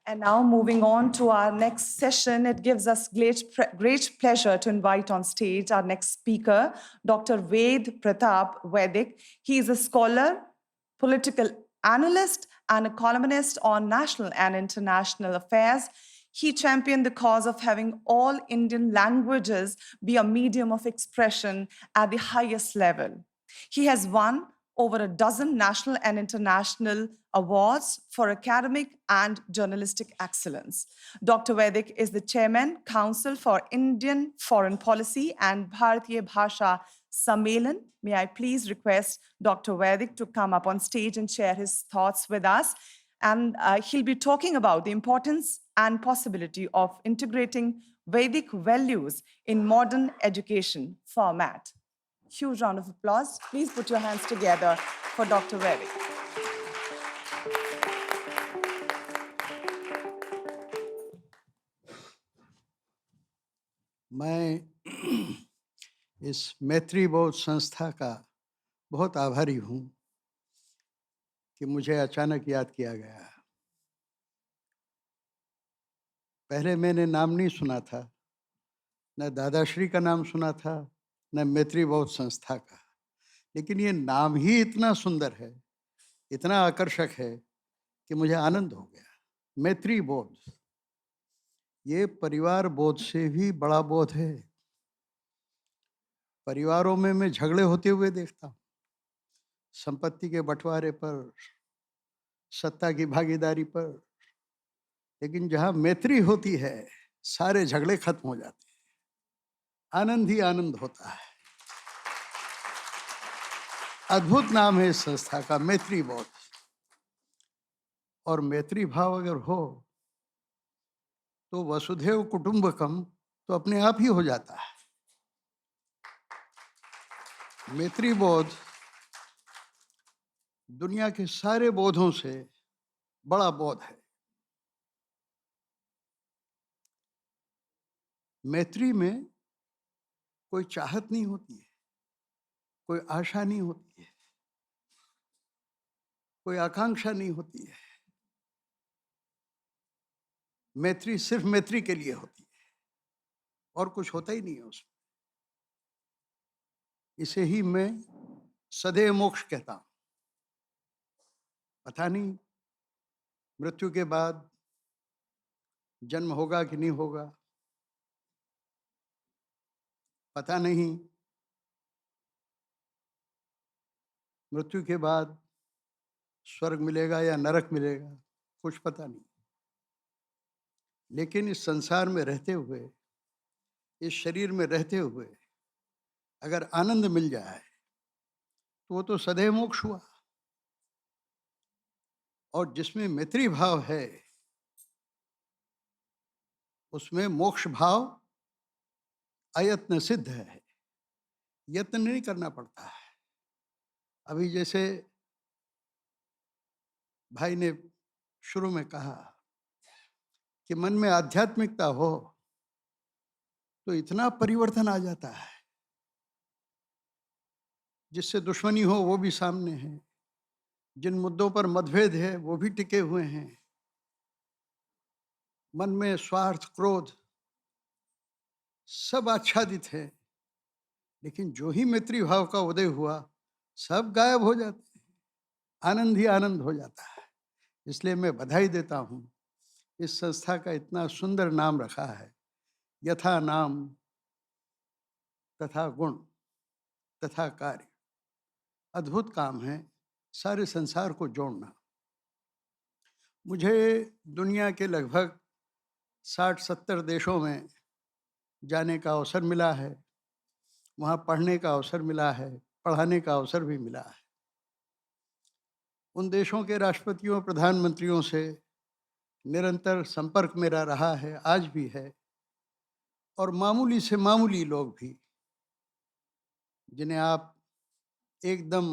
And now, moving on to our next session, it gives us great pleasure to invite on stage our next speaker, Dr. Ved Pratap Vaidik. He is a scholar, political analyst, and a columnist on national and international affairs. He championed the cause of having all Indian languages be a medium of expression at the highest level. He has won over a dozen national and international awards for academic and journalistic excellence. Dr. Vaidik is the chairman, Council for Indian Foreign Policy and Bharatiya Bhasha Sammelan. May I please request Dr. Vaidik to come up on stage and share his thoughts with us. And he'll be talking about the importance and possibility of integrating Vedic values in modern education format. Huge round of applause. Please put your hands together for Dr. Vaidik. मैं इस मैत्री बोध संस्था का बहुत आभारी हूँ कि मुझे अचानक याद किया गया। पहले मैंने नाम नहीं सुना था, न दादाश्री का नाम सुना था, न मैत्री बोध संस्था का, लेकिन ये नाम ही इतना सुंदर है, इतना आकर्षक है कि मुझे आनंद हो गया। मैत्री बोध, ये परिवार बोध से भी बड़ा बोध है। परिवारों में मैं झगड़े होते हुए देखता हूँ, संपत्ति के बंटवारे पर, सत्ता की भागीदारी पर, लेकिन जहाँ मैत्री होती है सारे झगड़े खत्म हो जाते हैं, आनंद ही आनंद होता है। अद्भुत नाम है इस संस्था का, मैत्री बोध। और मैत्री भाव अगर हो तो वसुधैव कुटुंबकम तो अपने आप ही हो जाता है। मैत्री बोध दुनिया के सारे बोधों से बड़ा बोध है। मैत्री में कोई चाहत नहीं होती है, कोई आशा नहीं होती है, कोई आकांक्षा नहीं होती है। मैत्री सिर्फ मैत्री के लिए होती है और कुछ होता ही नहीं है उसमें। इसे ही मैं सदैव मोक्ष कहता हूं। पता नहीं मृत्यु के बाद जन्म होगा कि नहीं होगा, पता नहीं मृत्यु के बाद स्वर्ग मिलेगा या नरक मिलेगा, कुछ पता नहीं। लेकिन इस संसार में रहते हुए, इस शरीर में रहते हुए अगर आनंद मिल जाए तो वो तो सदैव मोक्ष हुआ। और जिसमें मैत्री भाव है उसमें मोक्ष भाव अयत्न सिद्ध है, यत्न नहीं करना पड़ता है। अभी जैसे भाई ने शुरू में कहा कि मन में आध्यात्मिकता हो तो इतना परिवर्तन आ जाता है। जिससे दुश्मनी हो वो भी सामने है, जिन मुद्दों पर मतभेद है वो भी टिके हुए हैं। मन में स्वार्थ, क्रोध सब आच्छादित है, लेकिन जो ही मैत्री भाव का उदय हुआ सब गायब हो जाते हैं, आनंद ही आनंद हो जाता है। इसलिए मैं बधाई देता हूँ, इस संस्था का इतना सुंदर नाम रखा है, यथा नाम तथा गुण तथा कार्य। अद्भुत काम है सारे संसार को जोड़ना। मुझे दुनिया के लगभग 60-70 देशों में जाने का अवसर मिला है, वहाँ पढ़ने का अवसर मिला है, पढ़ाने का अवसर भी मिला है। उन देशों के राष्ट्रपतियों, प्रधानमंत्रियों से निरंतर संपर्क मेरा रहा है, आज भी है। और मामूली से मामूली लोग भी, जिन्हें आप एकदम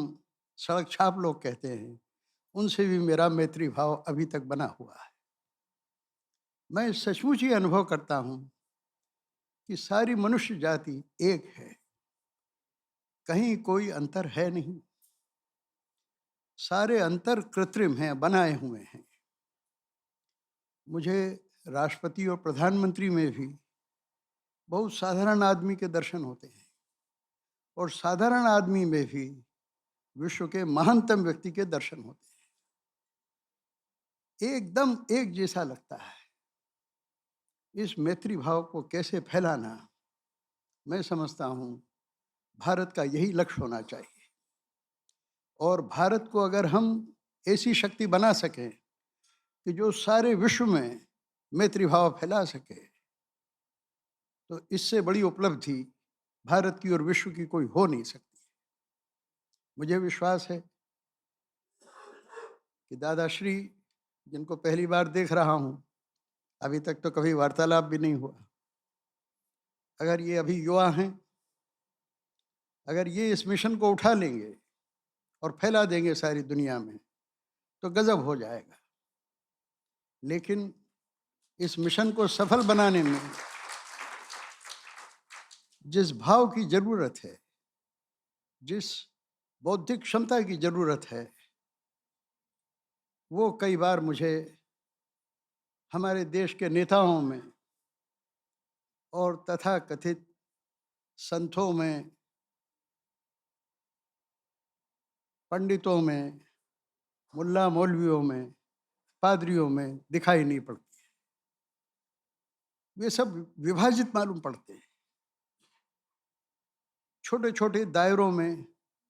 सड़क छाप लोग कहते हैं, उनसे भी मेरा मैत्री भाव अभी तक बना हुआ है। मैं सचमुच ही अनुभव करता हूँ कि सारी मनुष्य जाति एक है, कहीं कोई अंतर है नहीं। सारे अंतर कृत्रिम हैं, बनाए हुए हैं। मुझे राष्ट्रपति और प्रधानमंत्री में भी बहुत साधारण आदमी के दर्शन होते हैं, और साधारण आदमी में भी विश्व के महानतम व्यक्ति के दर्शन होते हैं। एकदम एक जैसा लगता है। इस मैत्री भाव को कैसे फैलाना, मैं समझता हूँ भारत का यही लक्ष्य होना चाहिए। और भारत को अगर हम ऐसी शक्ति बना सकें कि जो सारे विश्व में मैत्री भाव फैला सके, तो इससे बड़ी उपलब्धि भारत की और विश्व की कोई हो नहीं सकती। मुझे विश्वास है कि दादाश्री, जिनको पहली बार देख रहा हूँ, अभी तक तो कभी वार्तालाप भी नहीं हुआ, अगर ये अभी युवा हैं, अगर ये इस मिशन को उठा लेंगे और फैला देंगे सारी दुनिया में, तो गजब हो जाएगा। लेकिन इस मिशन को सफल बनाने में जिस भाव की जरूरत है, जिस बौद्धिक क्षमता की जरूरत है, वो कई बार मुझे हमारे देश के नेताओं में और तथाकथित संतों में, पंडितों में, मुल्ला मौलवियों में, पादरियों में दिखाई नहीं पड़ती है। वे सब विभाजित मालूम पड़ते हैं। छोटे छोटे दायरों में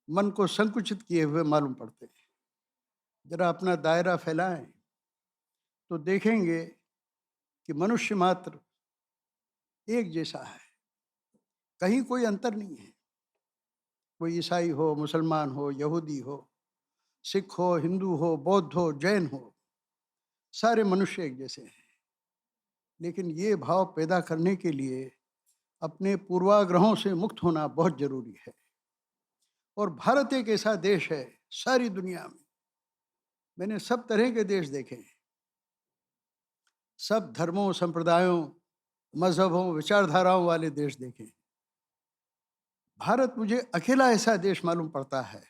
मन को संकुचित किए हुए मालूम पड़ते हैं। जरा अपना दायरा फैलाएं तो देखेंगे कि मनुष्य मात्र एक जैसा है, कहीं कोई अंतर नहीं है। कोई ईसाई हो, मुसलमान हो, यहूदी हो, सिख हो, हिंदू हो, बौद्ध हो, जैन हो, सारे मनुष्य एक जैसे हैं। लेकिन ये भाव पैदा करने के लिए अपने पूर्वाग्रहों से मुक्त होना बहुत जरूरी है। और भारत एक ऐसा देश है, सारी दुनिया में मैंने सब तरह के देश देखे हैं, सब धर्मों, संप्रदायों, मजहबों, विचारधाराओं वाले देश देखे। भारत मुझे अकेला ऐसा देश मालूम पड़ता है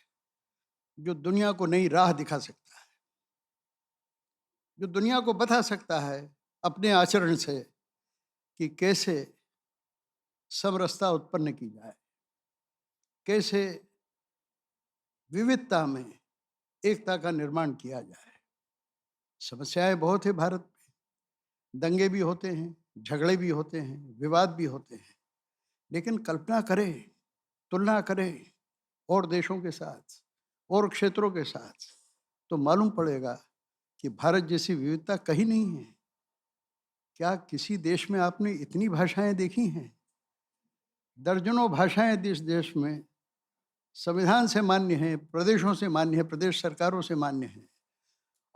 जो दुनिया को नई राह दिखा सकता है, जो दुनिया को बता सकता है अपने आचरण से कि कैसे समरसता उत्पन्न की जाए, कैसे विविधता में एकता का निर्माण किया जाए। समस्याएं बहुत है भारत में, दंगे भी होते हैं, झगड़े भी होते हैं, विवाद भी होते हैं। लेकिन कल्पना करें, तुलना करें और देशों के साथ और क्षेत्रों के साथ, तो मालूम पड़ेगा कि भारत जैसी विविधता कहीं नहीं है। क्या किसी देश में आपने इतनी भाषाएं देखी हैं? दर्जनों भाषाएं इस देश में संविधान से मान्य है, प्रदेशों से मान्य है, प्रदेश सरकारों से मान्य है।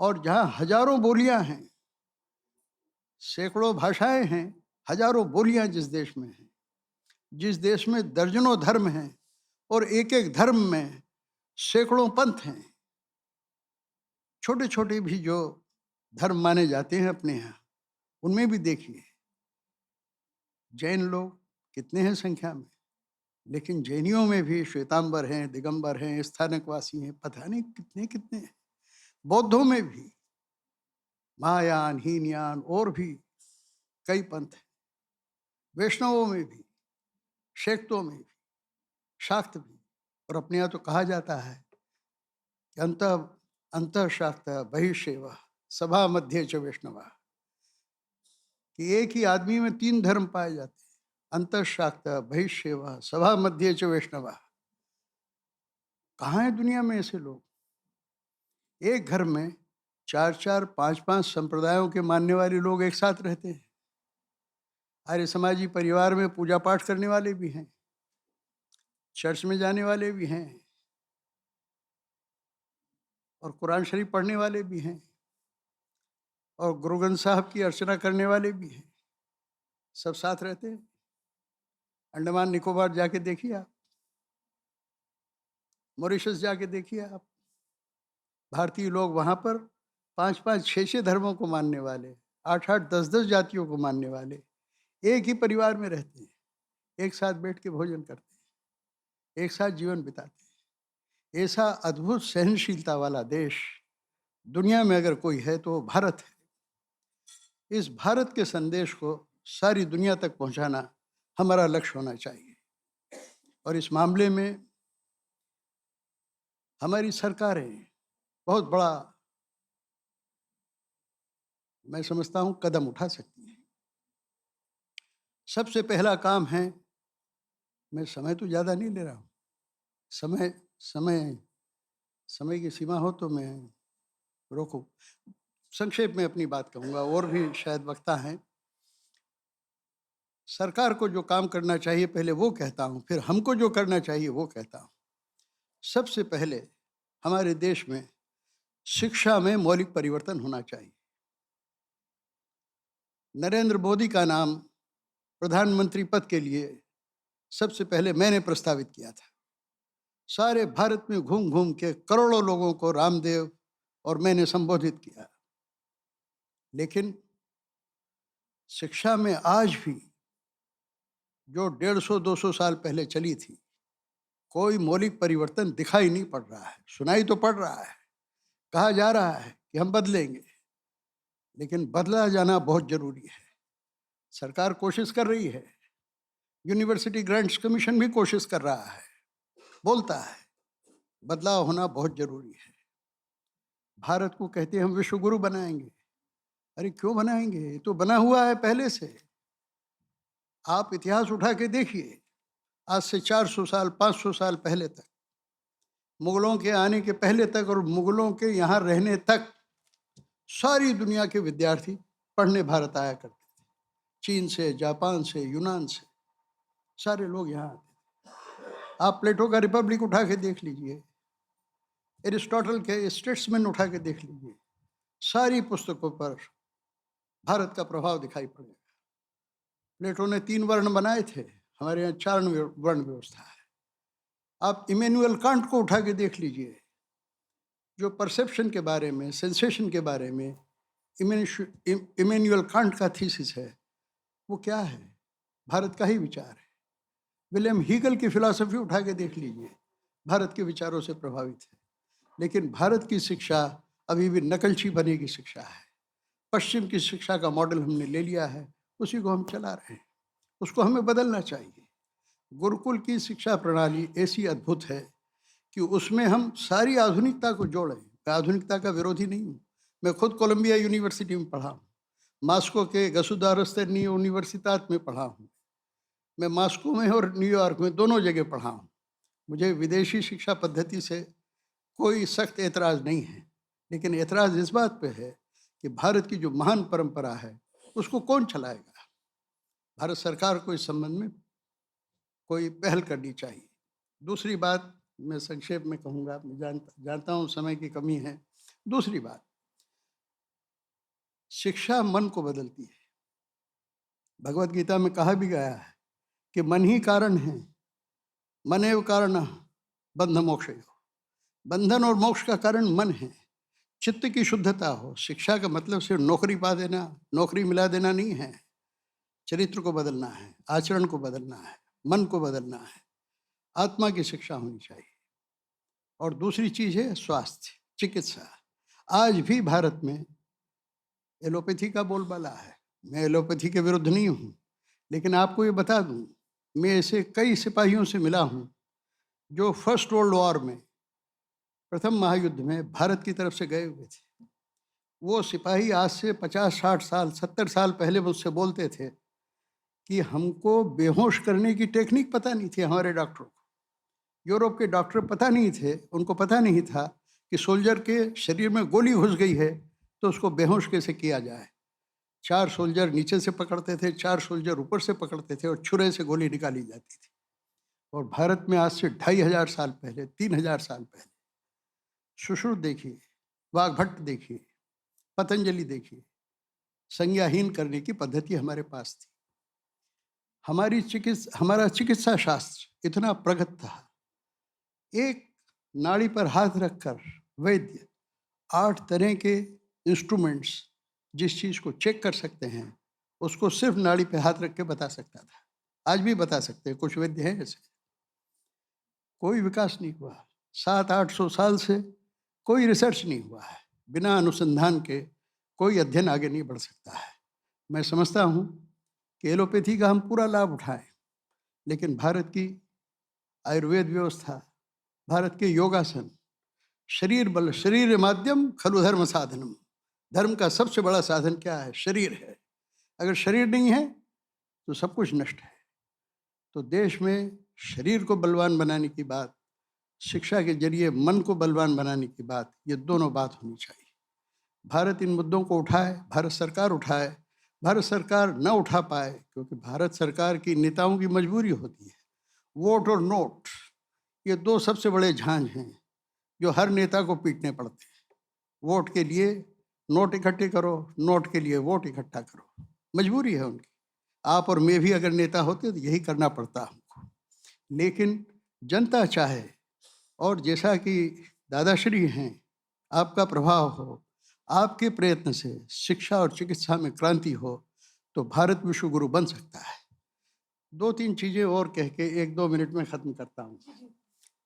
और जहां हजारों बोलियां हैं, सैकड़ों भाषाएं हैं, हजारों बोलियां जिस देश में हैं, जिस देश में दर्जनों धर्म हैं और एक एक धर्म में सैकड़ों पंथ हैं, छोटे छोटे भी जो धर्म माने जाते हैं अपने यहाँ, उनमें भी देखिए जैन लोग कितने हैं संख्या में, लेकिन जैनियों में भी श्वेतांबर हैं, दिगंबर हैं, स्थानकवासी हैं, पता नहीं कितने कितने हैं। बौद्धों में भी महायान, हीनयान और भी कई पंथ हैं। वैष्णवों में भी, शैक्तों में भी, शाक्त भी। और अपने यहाँ तो कहा जाता है कि अंत शाक्त बहिर्शैव सभा मध्य च वैष्णव, कि एक ही आदमी में तीन धर्म पाए जाते हैं, अंतशाक्त, बहिर्शैव, सभा मध्य च वैष्णव। कहाँ है दुनिया में ऐसे लोग? एक घर में चार चार, पांच पांच संप्रदायों के मानने वाले लोग एक साथ रहते हैं। आर्य समाजी परिवार में पूजा पाठ करने वाले भी हैं, चर्च में जाने वाले भी हैं, और कुरान शरीफ पढ़ने वाले भी हैं, और गुरु ग्रंथ साहब की अर्चना करने वाले भी हैं। सब साथ रहते हैं। अंडमान निकोबार जाके देखिए आप, मॉरिशस जाके देखिए आप, भारतीय लोग वहां पर पांच पांच, छह छह धर्मों को मानने वाले, आठ आठ, दस दस जातियों को मानने वाले एक ही परिवार में रहते हैं, एक साथ बैठ के भोजन करते हैं, एक साथ जीवन बिताते हैं। ऐसा अद्भुत सहनशीलता वाला देश दुनिया में अगर कोई है तो वो भारत है। इस भारत के संदेश को सारी दुनिया तक पहुंचाना हमारा लक्ष्य होना चाहिए। और इस मामले में हमारी सरकारें बहुत बड़ा, मैं समझता हूं, कदम उठा सकती हैं। सबसे पहला काम है, मैं समय तो ज़्यादा नहीं ले रहा हूँ, समय समय समय की सीमा हो तो मैं रोकूं। संक्षेप में अपनी बात कहूँगा, और भी शायद वक्ता हैं। सरकार को जो काम करना चाहिए पहले वो कहता हूँ, फिर हमको जो करना चाहिए वो कहता हूँ। सबसे पहले हमारे देश में शिक्षा में मौलिक परिवर्तन होना चाहिए। नरेंद्र मोदी का नाम प्रधानमंत्री पद के लिए सबसे पहले मैंने प्रस्तावित किया था। सारे भारत में घूम घूम के करोड़ों लोगों को रामदेव और मैंने संबोधित किया। लेकिन शिक्षा में आज भी जो 150-200 साल पहले चली थी, कोई मौलिक परिवर्तन दिखाई नहीं पड़ रहा है। सुनाई तो पड़ रहा है, कहा जा रहा है कि हम बदलेंगे, लेकिन बदला जाना बहुत जरूरी है। सरकार कोशिश कर रही है, यूनिवर्सिटी ग्रांट्स कमीशन भी कोशिश कर रहा है, बोलता है बदलाव होना बहुत जरूरी है। भारत को कहते हैं हम विश्व गुरु बनाएंगे। अरे क्यों बनाएंगे, ये तो बना हुआ है पहले से। आप इतिहास उठा के देखिए, आज से 400 साल 500 साल पहले तक, मुगलों के आने के पहले तक और मुगलों के यहाँ रहने तक सारी दुनिया के विद्यार्थी पढ़ने भारत आया करते थे। चीन से, जापान से, यूनान से सारे लोग यहाँ आते थे। आप प्लेटो का रिपब्लिक उठा के देख लीजिए, एरिस्टोटल के स्टेट्समैन उठा के देख लीजिए, सारी पुस्तकों पर भारत का प्रभाव दिखाई पड़ेगा। प्लेटो ने 3 वर्ण बनाए थे, हमारे यहाँ 4 वर्ण व्यवस्था है। आप इमैनुअल कांट को उठा के देख लीजिए, जो परसेप्शन के बारे में, सेंसेशन के बारे में इमैनुअल कांट का थीसिस है, वो क्या है, भारत का ही विचार है। विलियम हीगल की फिलॉसफी उठा के देख लीजिए, भारत के विचारों से प्रभावित है। लेकिन भारत की शिक्षा अभी भी नकलची बने की शिक्षा है। पश्चिम की शिक्षा का मॉडल हमने ले लिया है, उसी को हम चला रहे हैं, उसको हमें बदलना चाहिए। गुरुकुल की शिक्षा प्रणाली ऐसी अद्भुत है कि उसमें हम सारी आधुनिकता को जोड़ें। मैं आधुनिकता का विरोधी नहीं हूँ, मैं खुद कोलंबिया यूनिवर्सिटी में पढ़ा हूँ, मास्को के गसुदारस्तेनिया यूनिवर्सितात में पढ़ा हूँ, मैं मास्को में और न्यूयॉर्क में दोनों जगह पढ़ा हूँ। मुझे विदेशी शिक्षा पद्धति से कोई सख्त एतराज़ नहीं है, लेकिन एतराज़ इस बात पे है कि भारत की जो महान परंपरा है उसको कौन चलाएगा। भारत सरकार को इस संबंध में कोई पहल करनी चाहिए। दूसरी बात मैं संक्षेप में कहूँगा, मैं जानता हूँ समय की कमी है। दूसरी बात, शिक्षा मन को बदलती है। भगवत गीता में कहा भी गया है कि मन ही कारण है, मनेव कारण बंध मोक्षयो। बंधन और मोक्ष का कारण मन है। चित्त की शुद्धता हो। शिक्षा का मतलब सिर्फ नौकरी पा देना, नौकरी मिला देना नहीं है। चरित्र को बदलना है, आचरण को बदलना है, मन को बदलना है, आत्मा की शिक्षा होनी चाहिए। और दूसरी चीज है स्वास्थ्य, चिकित्सा। आज भी भारत में एलोपैथी का बोलबाला है। मैं एलोपैथी के विरुद्ध नहीं हूँ, लेकिन आपको ये बता दूँ, मैं ऐसे कई सिपाहियों से मिला हूँ जो फर्स्ट वर्ल्ड वॉर में, प्रथम महायुद्ध में भारत की तरफ से गए हुए थे। वो सिपाही आज से 50-60 साल 70 साल पहले मुझसे बोलते थे कि हमको बेहोश करने की टेक्निक पता नहीं थी। हमारे डॉक्टरों को, यूरोप के डॉक्टर पता नहीं थे, उनको पता नहीं था कि सोल्जर के शरीर में गोली घुस गई है तो उसको बेहोश कैसे किया जाए। 4 सोल्जर नीचे से पकड़ते थे, 4 सोल्जर ऊपर से पकड़ते थे और छुरे से गोली निकाली जाती थी। और भारत में आज से 2500 साल पहले, 3000 साल पहले सुश्रुत देखिए, वाघभट्ट देखिए, पतंजलि देखिए, संज्ञाहीन करने की पद्धति हमारे पास थी। हमारा चिकित्सा शास्त्र इतना प्रगत था। एक नाड़ी पर हाथ रखकर वैद्य 8 तरह के इंस्ट्रूमेंट्स जिस चीज को चेक कर सकते हैं उसको सिर्फ नाड़ी पे हाथ रख के बता सकता था। आज भी बता सकते हैं, कुछ वैद्य हैं ऐसे। कोई विकास नहीं हुआ। 700-800 साल से कोई रिसर्च नहीं हुआ है। बिना अनुसंधान के कोई अध्ययन आगे नहीं बढ़ सकता है। मैं समझता हूँ कि एलोपैथी का हम पूरा लाभ उठाएं, लेकिन भारत की आयुर्वेद व्यवस्था, भारत के योगासन, शरीर बल शरीर माध्यम खलु धर्म साधनम, धर्म का सबसे बड़ा साधन क्या है? शरीर है। अगर शरीर नहीं है तो सब कुछ नष्ट है। तो देश में शरीर को बलवान बनाने की बात, शिक्षा के जरिए मन को बलवान बनाने की बात, ये दोनों बात होनी चाहिए। भारत इन मुद्दों को उठाए, भारत सरकार उठाए। भारत सरकार न उठा पाए क्योंकि भारत सरकार की नेताओं की मजबूरी होती है। वोट और नोट, ये दो सबसे बड़े झांझ हैं जो हर नेता को पीटने पड़ते हैं। वोट के लिए नोट इकट्ठे करो, नोट के लिए वोट इकट्ठा करो, मजबूरी है उनकी। आप और मैं भी अगर नेता होते तो यही करना पड़ता हमको। लेकिन जनता चाहे और जैसा कि दादाश्री हैं, आपका प्रभाव हो, आपके प्रयत्न से शिक्षा और चिकित्सा में क्रांति हो तो भारत विश्व गुरु बन सकता है। 2-3 चीजें और कह के 1-2 मिनट में खत्म करता हूँ।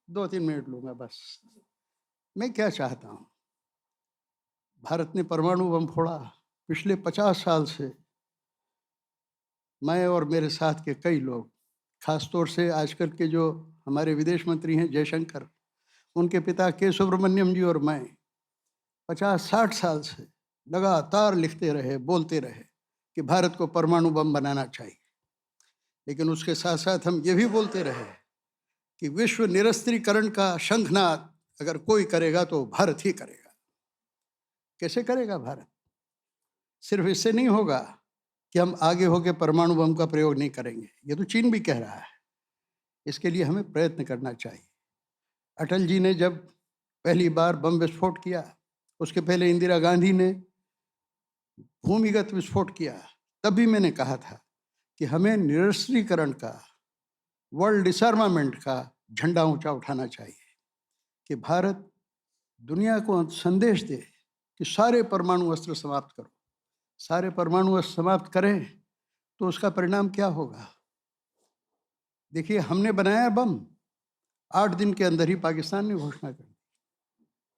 2-3 मिनट लूंगा बस। मैं क्या चाहता हूँ, भारत ने परमाणु बम फोड़ा। पिछले 50 साल से मैं और मेरे साथ के कई लोग, खासतौर से आजकल के जो हमारे विदेश मंत्री हैं जयशंकर, उनके पिता के सुब्रमण्यम जी और मैं 50-60 साल से लगातार लिखते रहे, बोलते रहे कि भारत को परमाणु बम बनाना चाहिए। लेकिन उसके साथ साथ हम ये भी बोलते रहे कि विश्व निरस्त्रीकरण का शंखनाद अगर कोई करेगा तो भारत ही करेगा। कैसे करेगा भारत? सिर्फ इससे नहीं होगा कि हम आगे होकर परमाणु बम का प्रयोग नहीं करेंगे, ये तो चीन भी कह रहा है। इसके लिए हमें प्रयत्न करना चाहिए। अटल जी ने जब पहली बार बम विस्फोट किया, उसके पहले इंदिरा गांधी ने भूमिगत विस्फोट किया, तब भी मैंने कहा था कि हमें निरस्त्रीकरण का, वर्ल्ड डिसआर्मामेंट का झंडा ऊंचा उठाना चाहिए कि भारत दुनिया को संदेश दे कि सारे परमाणु अस्त्र समाप्त करो। सारे परमाणु अस्त्र समाप्त करें तो उसका परिणाम क्या होगा? देखिए, हमने बनाया बम, 8 दिन के अंदर ही पाकिस्तान ने घोषणा कर दी।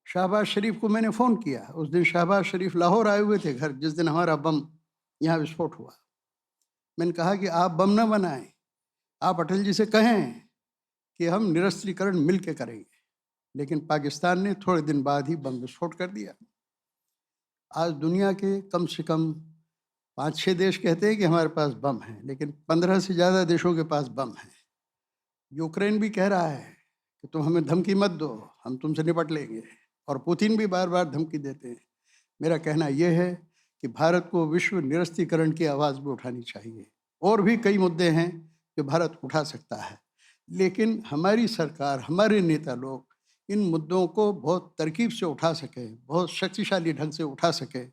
शहबाज शरीफ को मैंने फ़ोन किया, उस दिन शहबाज शरीफ लाहौर आए हुए थे घर, जिस दिन हमारा बम यहाँ विस्फोट हुआ। मैंने कहा कि आप बम न बनाएं, आप अटल जी से कहें कि हम निरस्त्रीकरण मिल के करेंगे। लेकिन पाकिस्तान ने थोड़े दिन बाद ही बम विस्फोट कर दिया। आज दुनिया के कम से कम 5-6 देश कहते हैं कि हमारे पास बम है, लेकिन 15 से ज़्यादा देशों के पास बम है। यूक्रेन भी कह रहा है कि तुम हमें धमकी मत दो, हम तुमसे निपट लेंगे, और पुतिन भी बार बार धमकी देते हैं। मेरा कहना यह है कि भारत को विश्व निरस्त्रीकरण की आवाज़ भी उठानी चाहिए। और भी कई मुद्दे हैं जो भारत उठा सकता है, लेकिन हमारी सरकार, हमारे नेता लोग इन मुद्दों को बहुत तरकीब से उठा सके, बहुत शक्तिशाली ढंग से उठा सके।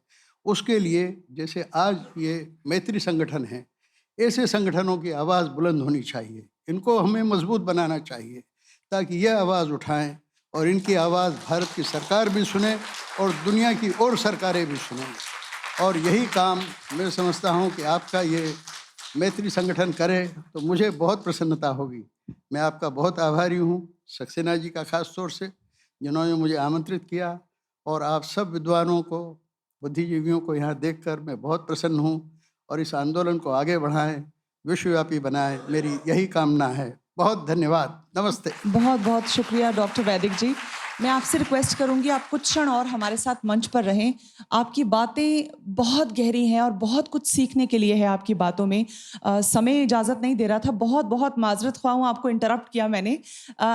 उसके लिए जैसे आज ये मैत्री संगठन है, ऐसे संगठनों की आवाज़ बुलंद होनी चाहिए। इनको हमें मजबूत बनाना चाहिए ताकि यह आवाज़ उठाएं और इनकी आवाज़ भारत की सरकार भी सुने और दुनिया की और सरकारें भी सुनें। और यही काम मैं समझता हूं कि आपका ये मैत्री संगठन करे तो मुझे बहुत प्रसन्नता होगी। मैं आपका बहुत आभारी हूं, सक्सेना जी का खास तौर से, जिन्होंने मुझे आमंत्रित किया, और आप सब विद्वानों को, बुद्धिजीवियों को यहाँ देखकर मैं बहुत प्रसन्न हूँ। और इस आंदोलन को आगे बढ़ाएं, विश्वव्यापी बनाएं, मेरी यही कामना है। बहुत धन्यवाद, नमस्ते। बहुत बहुत शुक्रिया डॉक्टर वैदिक जी। मैं आपसे रिक्वेस्ट करूंगी आप कुछ क्षण और हमारे साथ मंच पर रहें। आपकी बातें बहुत गहरी हैं और बहुत कुछ सीखने के लिए है आपकी बातों में। समय इजाज़त नहीं दे रहा था, बहुत बहुत माजरत ख्वाह हूँ, आपको इंटरप्ट किया मैंने,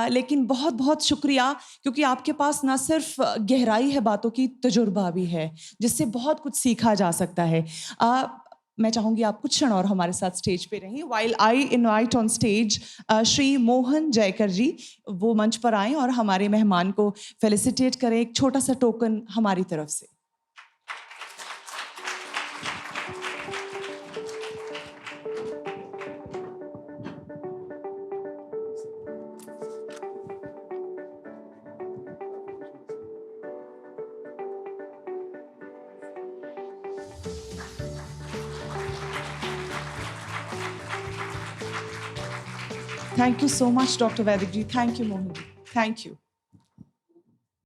लेकिन बहुत बहुत शुक्रिया, क्योंकि आपके पास ना सिर्फ गहराई है बातों की, तजुर्बा भी है जिससे बहुत कुछ सीखा जा सकता है। मैं चाहूंगी आप कुछ क्षण और हमारे साथ स्टेज पे रहें। While I invite on stage Shri Mohan Jayakar ji, वो मंच पर आएं और हमारे मेहमान को फेलिसिटेट करें, एक छोटा सा टोकन हमारी तरफ से। Thank you so much, Dr. Vaidik ji. Thank you, Mohan ji. Thank you.